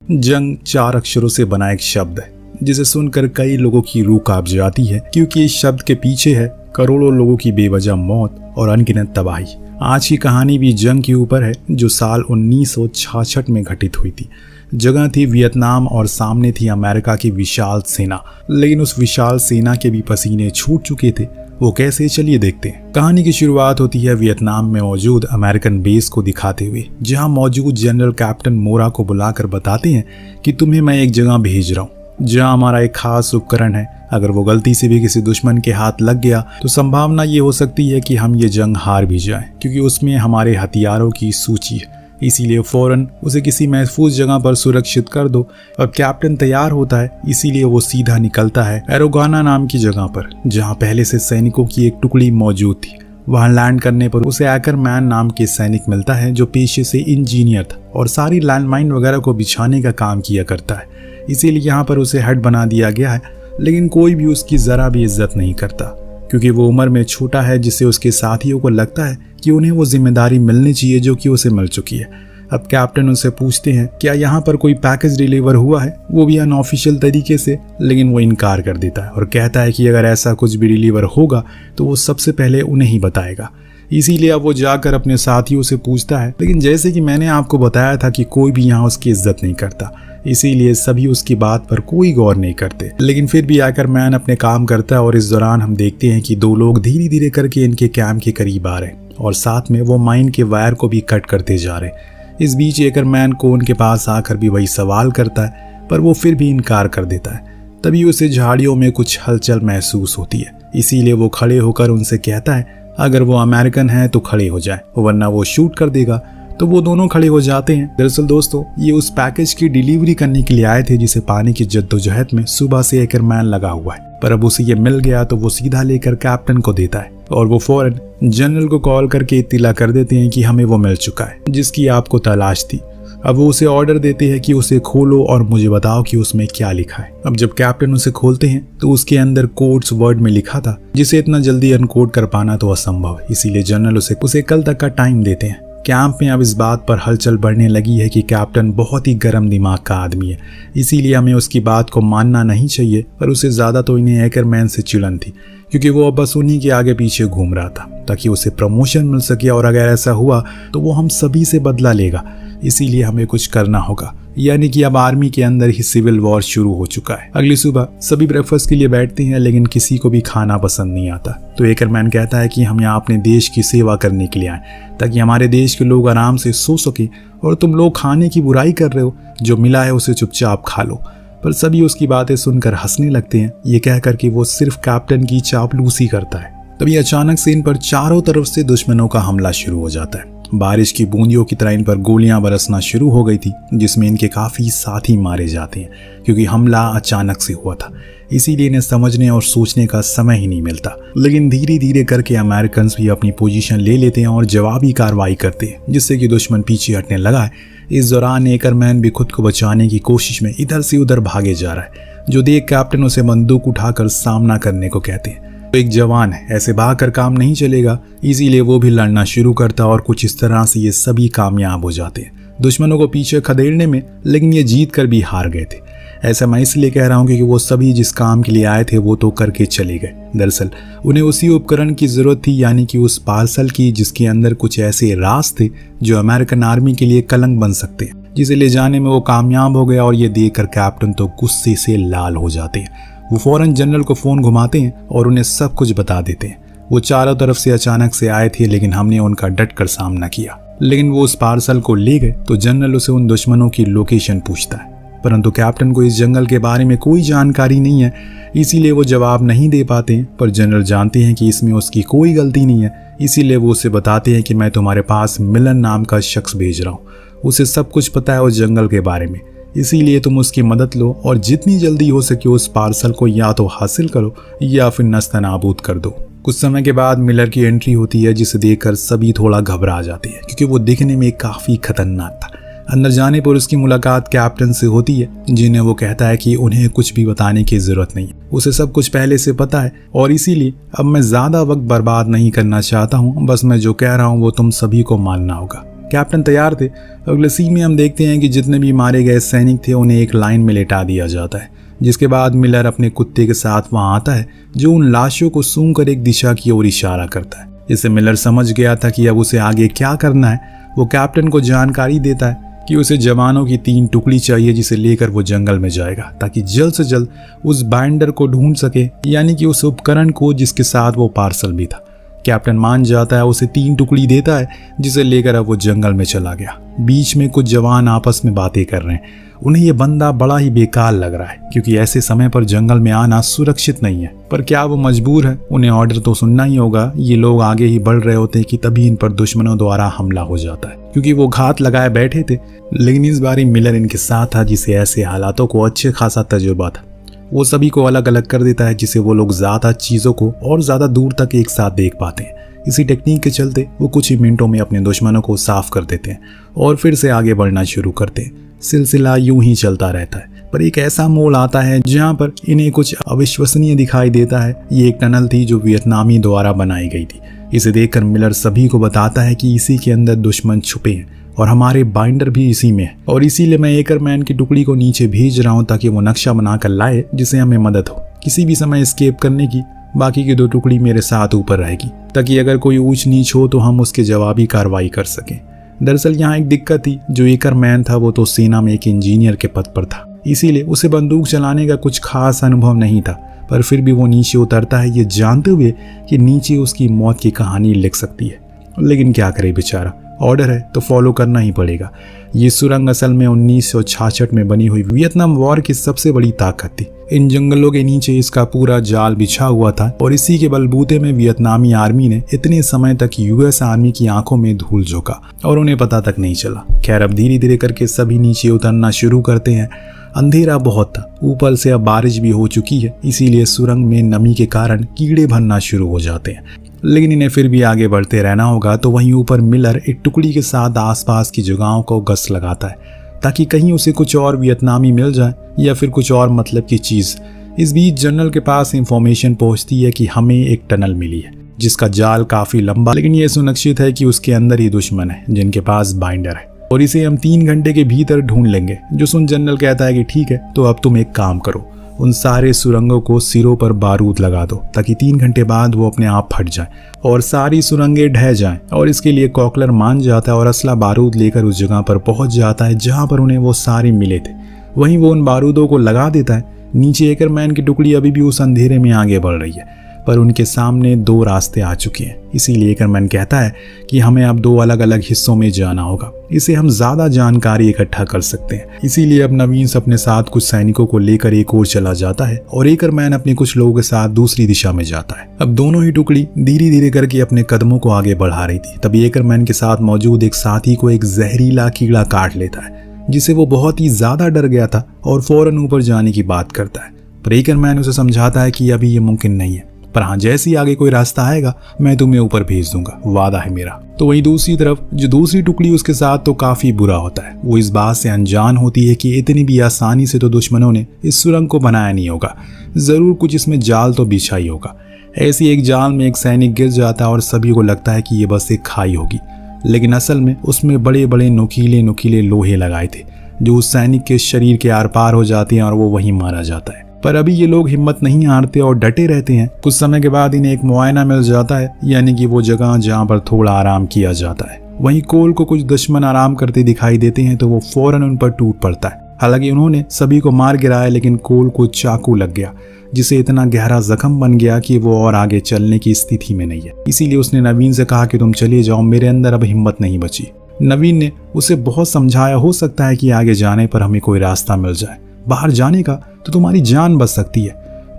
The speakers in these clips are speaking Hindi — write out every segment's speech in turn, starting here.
जंग 4 अक्षरों से बना एक शब्द है जिसे सुनकर कई लोगों की रूह कांप जाती है, क्योंकि इस शब्द के पीछे है करोड़ों लोगों की बेवजह मौत और अनगिनत तबाही। आज की कहानी भी जंग के ऊपर है जो साल 1966 में घटित हुई थी। जगह थी वियतनाम और सामने थी अमेरिका की विशाल सेना। लेकिन उस विशाल सेना के भी पसीने छूट चुके थे। वो कैसे, चलिए देखते हैं। कहानी की शुरुआत होती है वियतनाम में मौजूद अमेरिकन बेस को दिखाते हुए, जहां मौजूद जनरल कैप्टन मोरा को बुलाकर बताते हैं कि तुम्हें मैं एक जगह भेज रहा हूं जहां हमारा एक खास उपकरण है। अगर वो गलती से भी किसी दुश्मन के हाथ लग गया तो संभावना ये हो सकती है कि हम ये जंग हार भी जाएं, क्योंकि उसमें हमारे हथियारों की सूची है। इसीलिए फौरन उसे किसी महफूज जगह पर सुरक्षित कर दो। अब कैप्टन तैयार होता है, इसीलिए वो सीधा निकलता है एरोगाना नाम की जगह पर, जहां पहले से सैनिकों की एक टुकड़ी मौजूद थी। वहां लैंड करने पर उसे एकरमैन नाम के सैनिक मिलता है जो पेशे से इंजीनियर था और सारी लैंडमाइन वगैरह को बिछाने का काम किया करता है। इसीलिए यहाँ पर उसे हेड बना दिया गया है। लेकिन कोई भी उसकी जरा भी इज्जत नहीं करता, क्योंकि वो उम्र में छोटा है, जिससे उसके साथियों को लगता है कि उन्हें वो जिम्मेदारी मिलनी चाहिए जो कि उसे मिल चुकी है। अब कैप्टन उनसे पूछते हैं क्या यहाँ पर कोई पैकेज डिलीवर हुआ है, वो भी अनऑफिशियल तरीके से। लेकिन वो इनकार कर देता है और कहता है कि अगर ऐसा कुछ भी डिलीवर होगा तो वो सबसे पहले उन्हें ही बताएगा। इसीलिए अब वो जाकर अपने साथियों से पूछता है, लेकिन जैसे कि मैंने आपको बताया था कि कोई भी यहाँ उसकी इज्जत नहीं करता, इसीलिए सभी उसकी बात पर कोई गौर नहीं करते। लेकिन फिर भी एकरमैन अपने काम करता है और इस दौरान हम देखते हैं कि 2 लोग धीरे धीरे करके इनके कैंप के करीब आ रहे हैं और साथ में वो माइन के वायर को भी कट करते जा रहे हैं। इस बीच एकरमैन को उनके पास आकर भी वही सवाल करता है, पर वो फिर भी इनकार कर देता है। तभी उसे झाड़ियों में कुछ हलचल महसूस होती है, इसीलिए वो खड़े होकर उनसे कहता है अगर वो अमेरिकन है तो खड़े हो जाए, वरना वो शूट कर देगा। तो वो दोनों खड़े हो जाते हैं। दरअसल दोस्तों, ये उस पैकेज की डिलीवरी करने के लिए आए थे जिसे पाने की जद्दोजहद में सुबह से एकरमैन लगा हुआ है, पर अब उसे ये मिल गया तो वो सीधा लेकर कैप्टन को देता है और वो फौरन जनरल को कॉल करके इत्तला कर देते हैं कि हमें वो मिल चुका है जिसकी आपको तलाश थी। अब वो उसे ऑर्डर देते हैं कि उसे खोलो और मुझे बताओ कि उसमें क्या लिखा है। अब जब कैप्टन उसे खोलते हैं तो उसके अंदर कोड्स वर्ड में लिखा था, जिसे इतना जल्दी अनकोड कर पाना तो असंभव है। इसीलिए जनरल उसे कल तक का टाइम देते हैं। कैंप में अब इस बात पर हलचल बढ़ने लगी है कि कैप्टन बहुत ही गर्म दिमाग का आदमी है, इसीलिए हमें उसकी बात को मानना नहीं चाहिए। पर उसे ज्यादा तो इन्हें एकरमैन से चिढ़न थी, क्योंकि वो अब बस उन्हीं के आगे पीछे घूम रहा था ताकि उसे प्रमोशन मिल सके, और अगर ऐसा हुआ तो वो हम सभी से बदला लेगा। इसीलिए हमें कुछ करना होगा। यानी कि अब आर्मी के अंदर ही सिविल वॉर शुरू हो चुका है। अगली सुबह सभी ब्रेकफास्ट के लिए बैठते हैं, लेकिन किसी को भी खाना पसंद नहीं आता। तो एकरमैन कहता है कि हम यहाँ अपने देश की सेवा करने के लिए आए, ताकि हमारे देश के लोग आराम से सो सके, और तुम लोग खाने की बुराई कर रहे हो, जो मिला है उसे चुपचाप खा लो। पर सभी उसकी बातें सुनकर हंसने लगते हैं, ये कहकर कि वो सिर्फ कैप्टन की चापलूसी करता है। तभी अचानक से इन पर चारों तरफ से दुश्मनों का हमला शुरू हो जाता है। बारिश की बूंदियों की तरह इन पर गोलियां बरसना शुरू हो गई थी, जिसमें इनके काफी साथी मारे जाते हैं, क्योंकि हमला अचानक से हुआ था। इसीलिए इन्हें समझने और सोचने का समय ही नहीं मिलता। लेकिन धीरे धीरे करके अमेरिकन भी अपनी पोजीशन ले लेते हैं और जवाबी कार्रवाई करते हैं, जिससे कि दुश्मन पीछे हटने लगा है। इस दौरान एकरमैन भी खुद को बचाने की कोशिश में इधर से उधर भागे जा रहा है, जो देख कैप्टन उसे बंदूक उठाकर सामना करने को कहते हैं। तो एक जवान है, ऐसे भागकर काम नहीं चलेगा, इसीलिए वो भी लड़ना शुरू करता और कुछ इस तरह से ये सभी कामयाब हो जाते हैं दुश्मनों को पीछे खदेड़ने में। लेकिन ये जीत कर भी हार गए थे। ऐसा मैं इसलिए कह रहा हूँ क्योंकि वो सभी जिस काम के लिए आए थे वो तो करके चले गए। दरअसल उन्हें उसी उपकरण की जरूरत थी, यानी कि उस पार्सल की जिसके अंदर कुछ ऐसे राज थे जो अमेरिकन आर्मी के लिए कलंक बन सकते हैं, जिसे ले जाने में वो कामयाब हो गया। और ये देखकर कैप्टन तो गुस्से से लाल हो जाते हैं। वो फौरन जनरल को फोन घुमाते हैं और उन्हें सब कुछ बता देते हैं। वो चारों तरफ से अचानक से आए थे, लेकिन हमने उनका डट कर सामना किया। लेकिन वो उस पार्सल को ले गए तो जनरल उसे उन दुश्मनों की लोकेशन पूछता है, परंतु कैप्टन को इस जंगल के बारे में कोई जानकारी नहीं है, इसीलिए वो जवाब नहीं दे पाते हैं। पर जनरल जानते हैं कि इसमें उसकी कोई गलती नहीं है, इसीलिए वो उसे बताते हैं कि मैं तुम्हारे पास मिलन नाम का शख्स भेज रहा हूँ। उसे सब कुछ पता है उस जंगल के बारे में, इसीलिए तुम उसकी मदद लो और जितनी जल्दी हो सके उस पार्सल को या तो हासिल करो या फिर नस्तनाबूद कर दो। कुछ समय के बाद मिलर की एंट्री होती है, जिसे देखकर सभी थोड़ा घबरा जाते हैं, क्योंकि वो दिखने में काफी खतरनाक था। अंदर जाने पर उसकी मुलाकात कैप्टन से होती है, जिन्हें वो कहता है कि उन्हें कुछ भी बताने की जरूरत नहीं है, उसे सब कुछ पहले से पता है और इसीलिए अब मैं ज्यादा वक्त बर्बाद नहीं करना चाहता हूँ। बस मैं जो कह रहा हूँ वो तुम सभी को मानना होगा। कैप्टन तैयार थे। अगले सीन में हम देखते हैं कि जितने भी मारे गए सैनिक थे उन्हें एक लाइन में लेटा दिया जाता है, जिसके बाद मिलर अपने कुत्ते के साथ वहां आता है जो उन लाशों को सूंघकर एक दिशा की ओर इशारा करता है। इससे मिलर समझ गया था कि अब उसे आगे क्या करना है। वो कैप्टन को जानकारी देता है कि उसे जवानों की 3 टुकड़ी चाहिए जिसे लेकर वो जंगल में जाएगा ताकि जल्द से जल्द उस बाइंडर को ढूंढ सके, यानी कि उस उपकरण को जिसके साथ वो पार्सल भी था। कैप्टन मान जाता है, उसे 3 टुकड़ी देता है जिसे लेकर अब वो जंगल में चला गया। बीच में कुछ जवान आपस में बातें कर रहे हैं। उन्हें यह बंदा बड़ा ही बेकार लग रहा है क्योंकि ऐसे समय पर जंगल में आना सुरक्षित नहीं है, पर क्या वो मजबूर है? उन्हें ऑर्डर तो सुनना ही होगा। ये लोग आगे ही बढ़ रहे होते हैं कि तभी इन पर दुश्मनों द्वारा हमला हो जाता है क्योंकि वो घात लगाए बैठे थे। लेकिन इस बार मिलर इनके साथ था जिसे ऐसे हालातों को अच्छे खासा तजुर्बा था। वो सभी को अलग अलग कर देता है जिससे वो लोग ज्यादा चीजों को और ज्यादा दूर तक एक साथ देख पाते हैं। इसी टेक्निक के चलते वो कुछ ही मिनटों में अपने दुश्मनों को साफ कर देते हैं और फिर से आगे बढ़ना शुरू करते हैं। सिलसिला यूं ही चलता रहता है, पर एक ऐसा मोड़ आता है जहां पर इन्हें कुछ अविश्वसनीय दिखाई देता है। ये एक टनल थी जो वियतनामी द्वारा बनाई गई थी। इसे देखकर मिलर सभी को बताता है कि इसी के अंदर दुश्मन छुपे हैं और हमारे बाइंडर भी इसी में है, और इसीलिए मैं एकरमैन की टुकड़ी को नीचे भेज रहा हूं ताकि वो नक्शा बनाकर लाए जिससे हमें मदद हो किसी भी समय एस्केप करने की। बाकी की 2 टुकड़ी मेरे साथ ऊपर रहेगी ताकि अगर कोई ऊंच नीच हो तो हम उसके जवाबी कार्रवाई कर सकें। दरअसल यहाँ एक दिक्कत थी, जो एकरमैन था वो तो सेना में एक इंजीनियर के पद पर था, इसीलिए उसे बंदूक चलाने का कुछ खास अनुभव नहीं था। पर फिर भी वो नीचे उतरता है ये जानते हुए कि नीचे उसकी मौत की कहानी लिख सकती है। लेकिन क्या करे बेचारा, ऑर्डर है तो फॉलो करना ही पड़ेगा। ये सुरंग असल में 1966 में बनी हुई वियतनाम वॉर की सबसे बड़ी ताकत थी। इन जंगलों के नीचे इसका पूरा जाल बिछा हुआ था और इसी के बलबूते में वियतनामी आर्मी ने इतने समय तक यूएस आर्मी की आंखों में धूल झोंका और उन्हें पता तक नहीं चला। खैर अब धीरे धीरे करके सभी नीचे उतरना शुरू करते हैं। अंधेरा बहुत था, ऊपर से अब बारिश भी हो चुकी है, इसीलिए सुरंग में नमी के कारण कीड़े भरना शुरू हो जाते हैं। लेकिन इन्हें फिर भी आगे बढ़ते रहना होगा। तो वहीं ऊपर मिलर एक टुकड़ी के साथ आसपास की जगहों को गश्त लगाता है ताकि कहीं उसे कुछ और वियतनामी मिल जाए या फिर कुछ और मतलब की चीज। इस बीच जनरल के पास इंफॉर्मेशन पहुंचती है कि हमें एक टनल मिली है जिसका जाल काफी लंबा, लेकिन यह सुनिश्चित है कि उसके अंदर ही दुश्मन है जिनके पास बाइंडर है और इसे हम 3 घंटे के भीतर ढूंढ लेंगे। जो सुन जनरल कहता है कि ठीक है, तो अब तुम एक काम करो, उन सारे सुरंगों को सिरों पर बारूद लगा दो ताकि 3 घंटे बाद वो अपने आप फट जाए और सारी सुरंगें ढह जाएं। और इसके लिए कॉकलर मान जाता है और असला बारूद लेकर उस जगह पर पहुंच जाता है जहां पर उन्हें वो सारे मिले थे। वहीं वो उन बारूदों को लगा देता है। नीचे एकरमैन की टुकड़ी अभी भी उस अंधेरे में आगे बढ़ रही है, पर उनके सामने 2 रास्ते आ चुके हैं। इसीलिए एकरमैन कहता है कि हमें अब 2 अलग अलग हिस्सों में जाना होगा, इससे हम ज्यादा जानकारी इकट्ठा कर सकते हैं। इसीलिए अब नवीन अपने साथ कुछ सैनिकों को लेकर एक ओर चला जाता है और एकरमैन अपने कुछ लोगों के साथ दूसरी दिशा में जाता है। अब दोनों ही टुकड़ी धीरे धीरे करके अपने कदमों को आगे बढ़ा रही थी। तभी एकरमैन के साथ मौजूद एक साथी को एक जहरीला कीड़ा काट लेता है, जिसे वो बहुत ही ज्यादा डर गया था और फौरन ऊपर जाने की बात करता है। पर एकरमैन उसे समझाता है कि अभी ये मुमकिन नहीं है, पर हाँ जैसे ही आगे कोई रास्ता आएगा मैं तुम्हें ऊपर भेज दूंगा, वादा है मेरा। तो वहीं दूसरी तरफ जो दूसरी टुकड़ी उसके साथ तो काफी बुरा होता है। वो इस बात से अनजान होती है कि इतनी भी आसानी से तो दुश्मनों ने इस सुरंग को बनाया नहीं होगा, जरूर कुछ इसमें जाल तो बिछा ही होगा। ऐसी एक जाल में एक सैनिक गिर जाता है और सभी को लगता है कि ये बस एक खाई होगी, लेकिन असल में उसमें बड़े बड़े नुकीले नुकीले लोहे लगाए थे जो उस सैनिक के शरीर के आर पार हो जाते हैं और वो वहीं मारा जाता है। पर अभी ये लोग हिम्मत नहीं हारते और डटे रहते हैं। कुछ समय के बाद इन्हें एक मुआयना मिल जाता है, यानी कि वो जगह जहाँ पर थोड़ा आराम किया जाता है। वहीं कोल को कुछ दुश्मन आराम करते दिखाई देते हैं तो वो फौरन उन पर टूट पड़ता है। हालांकि उन्होंने सभी को मार गिराया, लेकिन कोल को चाकू लग गया जिसे इतना गहरा जख्म बन गया कि वो और आगे चलने की स्थिति में नहीं है। इसीलिए उसने नवीन से कहा कि तुम चले जाओ, मेरे अंदर अब हिम्मत नहीं बची। नवीन ने उसे बहुत समझाया, हो सकता है कि आगे जाने पर हमें कोई रास्ता मिल जाए, बाहर जाने का तो तुम्हारी जान बच सकती है।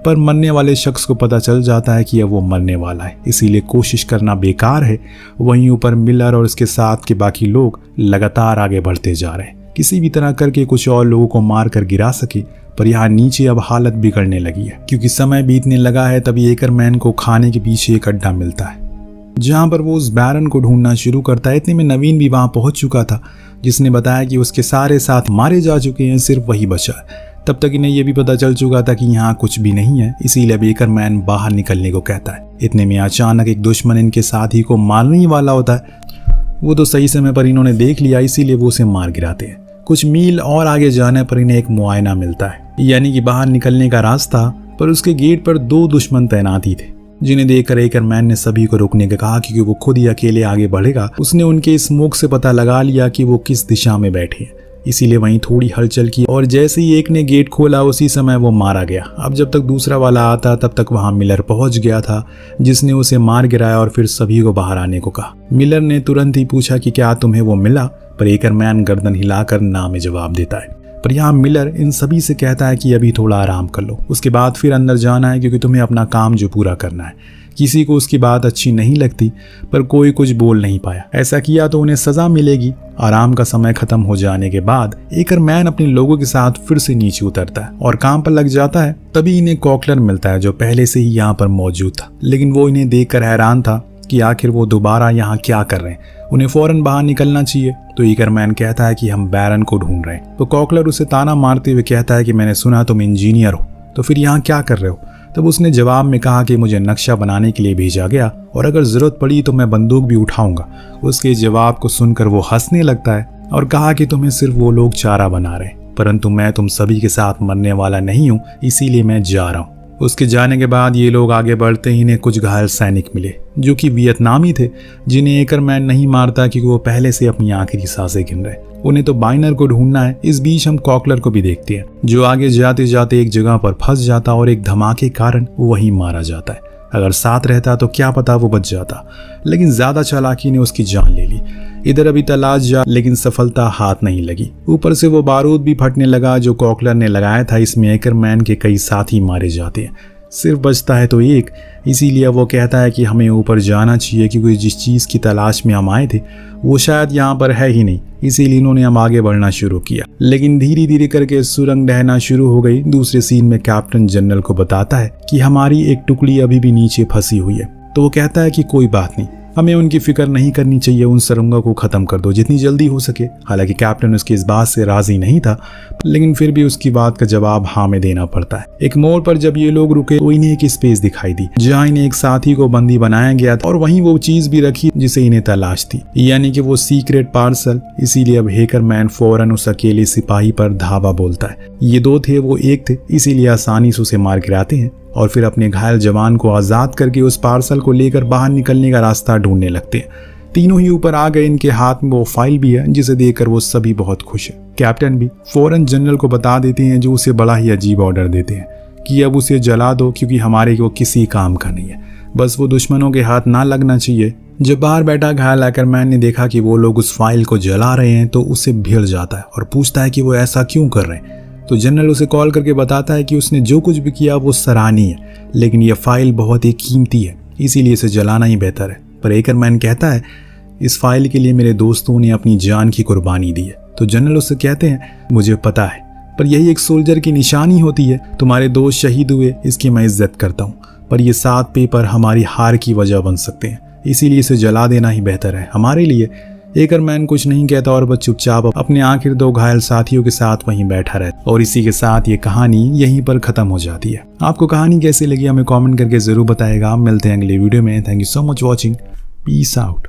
पर मरने वाले शख्स को पता चल जाता है कि अब वो मरने वाला है, इसीलिए कोशिश करना बेकार है। वहीं ऊपर मिलर और उसके साथ के बाकी लोग लगातार आगे बढ़ते जा रहे हैं, किसी भी तरह करके कुछ और लोगों को मार कर गिरा सके। पर यहाँ नीचे अब हालत बिगड़ने लगी है क्योंकि समय बीतने लगा है। तभी एकरमैन को खाने के पीछे एक अड्डा मिलता है जहाँ पर वो उस बैरन को ढूंढना शुरू करता है। इतने में नवीन भी वहां पहुंच चुका था, जिसने बताया कि उसके सारे साथ मारे जा चुके हैं, सिर्फ वही बचा है। तब तक इन्हें यह भी पता चल चुका था कि यहाँ कुछ भी नहीं है, इसीलिए अब एकरमैन बाहर निकलने को कहता है। इतने में अचानक एक दुश्मन इनके साथी को मारने ही वाला होता है। वो तो सही समय पर इन्होंने देख लिया, इसीलिए वो उसे मार गिराते हैं। कुछ मील और आगे जाने पर इन्हें एक मुआयना मिलता है, यानी कि बाहर निकलने का रास्ता, पर उसके गेट पर 2 दुश्मन तैनात ही थे, जिन्हें देखकर एकरमैन ने सभी को रुकने को कहा क्योंकि वो खुद ही अकेले आगे बढ़ेगा। उसने उनके स्मोक से पता लगा लिया कि वो किस दिशा में बैठे हैं, इसीलिए वहीं थोड़ी हलचल की और जैसे ही एक ने गेट खोला उसी समय वो मारा गया। अब जब तक दूसरा वाला आता तब तक वहां मिलर पहुंच गया था, जिसने उसे मार गिराया और फिर सभी को बाहर आने को कहा। मिलर ने तुरंत ही पूछा कि क्या तुम्हें वो मिला, पर एकरमैन गर्दन हिलाकर ना में जवाब देता है। पर यहाँ मिलर इन सभी से कहता है कि अभी थोड़ा आराम कर लो, उसके बाद फिर अंदर जाना है क्योंकि तुम्हें अपना काम जो पूरा करना है। किसी को उसकी बात अच्छी नहीं लगती, पर कोई कुछ बोल नहीं पाया। ऐसा किया तो उन्हें सजा मिलेगी। आराम का समय खत्म हो जाने के बाद एकरमैन अपने लोगों के साथ फिर से नीचे उतरता है और काम पर लग जाता है। तभी इन्हें कॉकलर मिलता है जो पहले से ही यहाँ पर मौजूद था, लेकिन वो इन्हें देखकर हैरान था कि आखिर वो दोबारा यहाँ क्या कर रहे हैं, उन्हें फौरन बाहर निकलना चाहिए। तो एकरमैन कहता है कि हम बैरन को ढूंढ रहे हैं। तो कॉकलर उसे ताना मारते हुए कहता है कि मैंने सुना तुम इंजीनियर हो, तो फिर यहाँ क्या कर रहे हो। तब उसने जवाब में कहा कि मुझे नक्शा बनाने के लिए भेजा गया और अगर जरूरत पड़ी तो मैं बंदूक भी उठाऊंगा। उसके जवाब को सुनकर वो हंसने लगता है और कहा कि तुम्हें सिर्फ वो लोग चारा बना रहे हैं, परंतु मैं तुम सभी के साथ मरने वाला नहीं हूँ, इसीलिए मैं जा रहा हूँ। उसके जाने के बाद ये लोग आगे बढ़ते ही इन्हें कुछ घायल सैनिक मिले जो कि वियतनामी थे, जिन्हें एकरमैन नहीं मारता क्योंकि वो पहले से अपनी आखिरी सांसें गिन रहे। उन्हें तो बाइनर को ढूंढना है। इस बीच हम कॉकलर को भी देखते हैं जो आगे जाते जाते एक जगह पर फंस जाता और एक धमाके के कारण वहीं मारा जाता है। अगर साथ रहता तो क्या पता वो बच जाता, लेकिन ज्यादा चालाकी ने उसकी जान ले ली। इधर अभी तलाश जा, लेकिन सफलता हाथ नहीं लगी। ऊपर से वो बारूद भी फटने लगा जो कॉकलर ने लगाया था। इसमें एकरमैन के कई साथी मारे जाते हैं, सिर्फ बचता है तो एक। इसीलिए वो कहता है कि हमें ऊपर जाना चाहिए क्योंकि जिस चीज़ की तलाश में हम आए थे वो शायद यहाँ पर है ही नहीं। इसीलिए इन्होंने हम आगे बढ़ना शुरू किया, लेकिन धीरे धीरे करके सुरंग ढहना शुरू हो गई। दूसरे सीन में कैप्टन जनरल को बताता है कि हमारी एक टुकड़ी अभी भी नीचे फंसी हुई है। तो वो कहता है कि कोई बात नहीं, हमें उनकी फिक्र नहीं करनी चाहिए, उन सुरंगों को खत्म कर दो जितनी जल्दी हो सके। हालांकि कैप्टन उसकी इस बात से राजी नहीं था, लेकिन फिर भी उसकी बात का जवाब हाँ में देना पड़ता है। एक मोड़ पर जब ये लोग रुके तो इन्हें एक स्पेस दिखाई दी जहाँ इन्हें एक साथी को बंदी बनाया गया था और वहीं वो चीज भी रखी जिसे इन्हें तलाश थी, यानी कि वो सीक्रेट पार्सल। इसीलिए अब हैकरमैन फौरन उस अकेले सिपाही पर धावा बोलता है। ये 2 थे, वो 1 थे, इसीलिए आसानी से उसे मार गिराते हैं और फिर अपने घायल जवान को आजाद करके उस पार्सल को लेकर बाहर निकलने का रास्ता ढूंढने लगते हैं। तीनों ही ऊपर आ गए। इनके हाथ में वो फाइल भी है जिसे देखकर वो सभी बहुत खुश है। कैप्टन भी फौरन जनरल को बता देते हैं जो उसे बड़ा ही अजीब ऑर्डर देते हैं कि अब उसे जला दो क्योंकि हमारे वो किसी काम का नहीं है, बस वो दुश्मनों के हाथ ना लगना चाहिए। जब बाहर बैठा घायल हैकरमैन ने देखा कि वो लोग उस फाइल को जला रहे हैं तो उसे भिड़ जाता है और पूछता है कि वो ऐसा क्यों कर रहे हैं। तो जनरल उसे कॉल करके बताता है कि उसने जो कुछ भी किया वो सराहनीय है, लेकिन यह फाइल बहुत ही कीमती है, इसीलिए इसे जलाना ही बेहतर है। पर हैकरमैन कहता है इस फाइल के लिए मेरे दोस्तों ने अपनी जान की कुर्बानी दी है। तो जनरल उससे कहते हैं मुझे पता है, पर यही एक सोल्जर की निशानी होती है। तुम्हारे दोस्त शहीद हुए, इसकी मैं इज्जत करता हूँ, पर ये 7 पेपर हमारी हार की वजह बन सकते हैं, इसीलिए इसे जला देना ही बेहतर है हमारे लिए। हैकरमैन कुछ नहीं कहता और बस चुपचाप अपने आखिर 2 घायल साथियों के साथ वहीं बैठा रहता। और इसी के साथ ये कहानी यहीं पर खत्म हो जाती है। आपको कहानी कैसी लगी हमें कमेंट करके जरूर बताएगा। मिलते हैं अगले वीडियो में। Thank you so much watching. Peace out.